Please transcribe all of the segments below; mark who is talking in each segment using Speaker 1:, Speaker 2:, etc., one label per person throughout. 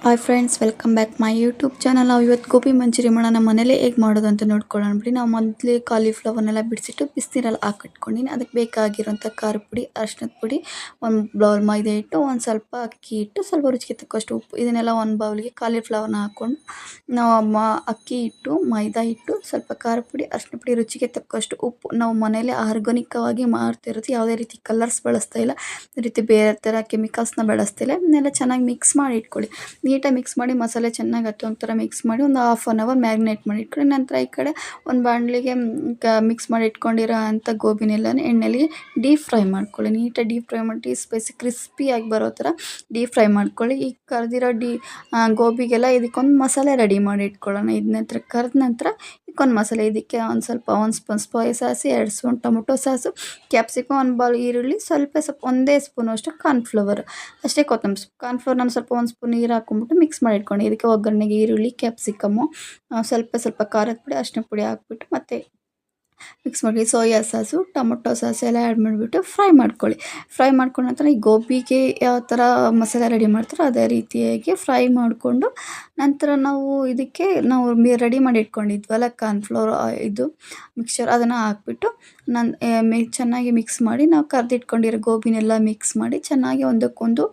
Speaker 1: Hi friends, welcome back my YouTube channel. ನಾವು ಇವತ್ತು ಗೋಬಿ ಮಂಚೂರಿ ಮಾಡೋಣ ಮನೇಲಿ ಹೇಗೆ ಮಾಡೋದು ಅಂತ ನೋಡ್ಕೊಳ್ಳೋಣ ಬಿಡಿ. ನಾವು ಮೊದಲೇ ಕಾಲಿಫ್ಲವರ್ನೆಲ್ಲ ಬಿಡಿಸಿಟ್ಟು ಬಿಸಿನೀರಲ್ಲಿ ಹಾಕಿಟ್ಕೊಂಡಿನಿ. ಅದಕ್ಕೆ ಬೇಕಾಗಿರೋಂಥ ಖಾರ ಪುಡಿ, ಅರಿಶಿನದ ಪುಡಿ, ಒಂದು ಬೌಲ್ ಮೈದಾ ಹಿಟ್ಟು, ಒಂದು ಸ್ವಲ್ಪ ಅಕ್ಕಿ ಹಿಟ್ಟು, ಸ್ವಲ್ಪ ರುಚಿಗೆ ತಕ್ಕಷ್ಟು ಉಪ್ಪು, ಇದನ್ನೆಲ್ಲ ಒಂದು ಬೌಲ್ಗೆ ಕಾಲಿಫ್ಲವರ್ನ ಹಾಕ್ಕೊಂಡು ನಾವು ಅಕ್ಕಿ ಹಿಟ್ಟು, ಮೈದಾ ಹಿಟ್ಟು, ಸ್ವಲ್ಪ ಖಾರ ಪುಡಿ, ಅರಿಶಿನ ಪುಡಿ, ರುಚಿಗೆ ತಕ್ಕಷ್ಟು ಉಪ್ಪು. ನಾವು ಮನೇಲಿ ಆರ್ಗಾನಿಕ್ಕಾಗಿ ಮಾಡ್ತಿರೋದು, ಯಾವುದೇ ರೀತಿ ಕಲರ್ಸ್ ಬಳಸ್ತಾ ಇಲ್ಲ, ಈ ರೀತಿ ಬೇರೆ ಥರ ಕೆಮಿಕಲ್ಸ್ನ ಬಳಸ್ತಿಲ್ಲ. ಇದನ್ನೆಲ್ಲ ಚೆನ್ನಾಗಿ ಮಿಕ್ಸ್ ಮಾಡಿ ಇಟ್ಕೊಳ್ಳಿ. ನೀಟಾಗಿ ಮಿಕ್ಸ್ ಮಾಡಿ ಮಸಾಲೆ ಚೆನ್ನಾಗಿ ಒಂಥರ ಮಿಕ್ಸ್ ಮಾಡಿ ಒಂದು ಹಾಫ್ ಆನ್ ಅವರ್ ಮ್ಯಾರಿನೇಟ್ ಮಾಡಿ ಇಟ್ಕೊಳ್ಳಿ. ನಂತರ ಈ ಕಡೆ ಒಂದು ಬಾಣಲಿಗೆ ಮಿಕ್ಸ್ ಮಾಡಿ ಇಟ್ಕೊಂಡಿರೋ ಅಂಥ ಗೋಬಿನೆಲ್ಲ ಎಣ್ಣೆಲಿ ಡೀಪ್ ಫ್ರೈ ಮಾಡ್ಕೊಳ್ಳಿ. ನೀಟಾಗಿ ಡೀಪ್ ಫ್ರೈ ಮಾಡಿ ಸ್ಪೈಸಿ ಕ್ರಿಸ್ಪಿಯಾಗಿ ಬರೋ ಥರ ಡೀಪ್ ಫ್ರೈ ಮಾಡ್ಕೊಳ್ಳಿ. ಈ ಕರೆದಿರೋ ಗೋಬಿಗೆಲ್ಲ ಇದಕ್ಕೊಂದು ಮಸಾಲೆ ರೆಡಿ ಮಾಡಿ ಇಟ್ಕೊಳ್ಳೋಣ. ಇದ ನಂತರ ಕರೆದ ನಂತರ ಇದಕ್ಕೊಂದು ಮಸಾಲೆ, ಇದಕ್ಕೆ ಒಂದು spoon soya sauce, 2 spoon tomato sauce, capsicum, ಒಂದು ಬಾಲ್ ಈರುಳ್ಳಿ, ಸ್ವಲ್ಪ ಒಂದೇ ಸ್ಪೂನು ಅಷ್ಟು ಕಾರ್ನ್ಫ್ಲವರ್ ಅಷ್ಟೇ, ಕೊತ್ತಂಬರಿ ಸೊಪ್ಪು. ಕಾರ್ನ್ಫ್ಲವರ್ನ ಸ್ವಲ್ಪ ಒಂದು ಸ್ಪೂನ್ ನೀರು ಹಾಕ್ಕೊಂಬಿಟ್ಟು ಮಿಕ್ಸ್ ಮಾಡಿ ಇಟ್ಕೊಂಡು ಇದಕ್ಕೆ ಒಗ್ಗರಣೆಗೆ ಈರುಳ್ಳಿ, ಕ್ಯಾಪ್ಸಿಕಮ್ಮು, ಸ್ವಲ್ಪ ಖಾರದ ಪುಡಿ, ಅರಿಶಿನ ಪುಡಿ ಹಾಕ್ಬಿಟ್ಟು ಮತ್ತೆ ಮಿಕ್ಸ್ ಮಾಡಿ ಸೋಯಾ ಸಾಸು, ಟೊಮೊಟೊ ಸಾಸ್ ಎಲ್ಲ ಆ್ಯಡ್ ಮಾಡಿಬಿಟ್ಟು ಫ್ರೈ ಮಾಡ್ಕೊಳ್ಳಿ. ಫ್ರೈ ಮಾಡ್ಕೊಂಡ ನಂತರ ಈ ಗೋಬಿಗೆ ಯಾವ ಥರ ಮಸಾಲೆ ರೆಡಿ ಮಾಡ್ತಾರೋ ಅದೇ ರೀತಿಯಾಗಿ ಫ್ರೈ ಮಾಡಿಕೊಂಡು ನಂತರ ಇದಕ್ಕೆ ನಾವು ರೆಡಿ ಮಾಡಿ ಇಟ್ಕೊಂಡಿದ್ವಲ್ಲ ಕಾರ್ನ್ಫ್ಲವರ್ ಇದು ಮಿಕ್ಸ್ಚರ್, ಅದನ್ನು ಹಾಕ್ಬಿಟ್ಟು ಚೆನ್ನಾಗಿ ಮಿಕ್ಸ್ ಮಾಡಿ ನಾವು ಕರೆದಿಟ್ಕೊಂಡಿರೋ ಗೋಬಿನೆಲ್ಲ ಮಿಕ್ಸ್ ಮಾಡಿ ಚೆನ್ನಾಗಿ ಒಂದಕ್ಕೊಂದು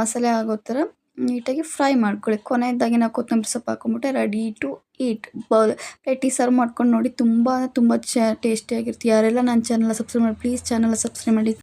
Speaker 1: ಮಸಾಲೆ ಆಗೋ ಥರ ನೀಟಾಗಿ ಫ್ರೈ ಮಾಡ್ಕೊಳ್ಳಿ. ಕೊನೆಯದಾಗಿ ನಾವು ಕೊತ್ತಂಬರಿ ಸೊಪ್ಪು ಹಾಕೊಂಬಿಟ್ಟೆ ರೆಡಿ ಟು ಈಟ್. ಪ್ಲೇಟಿಗೆ ಸರ್ವ್ ಮಾಡ್ಕೊಂಡು ನೋಡಿ, ತುಂಬ ಟೇಸ್ಟಿಯಾಗಿರುತ್ತೆ. ಯಾರೆಲ್ಲ ನನ್ನ ಚಾನಲ್ ಸಬ್ಸ್ಕ್ರೈಬ್ ಮಾಡಿ ಪ್ಲೀಸ್ ಚಾನಲ್ ಸಬ್ಸ್ಕ್ರೈಬ್ ಮಾಡಿ.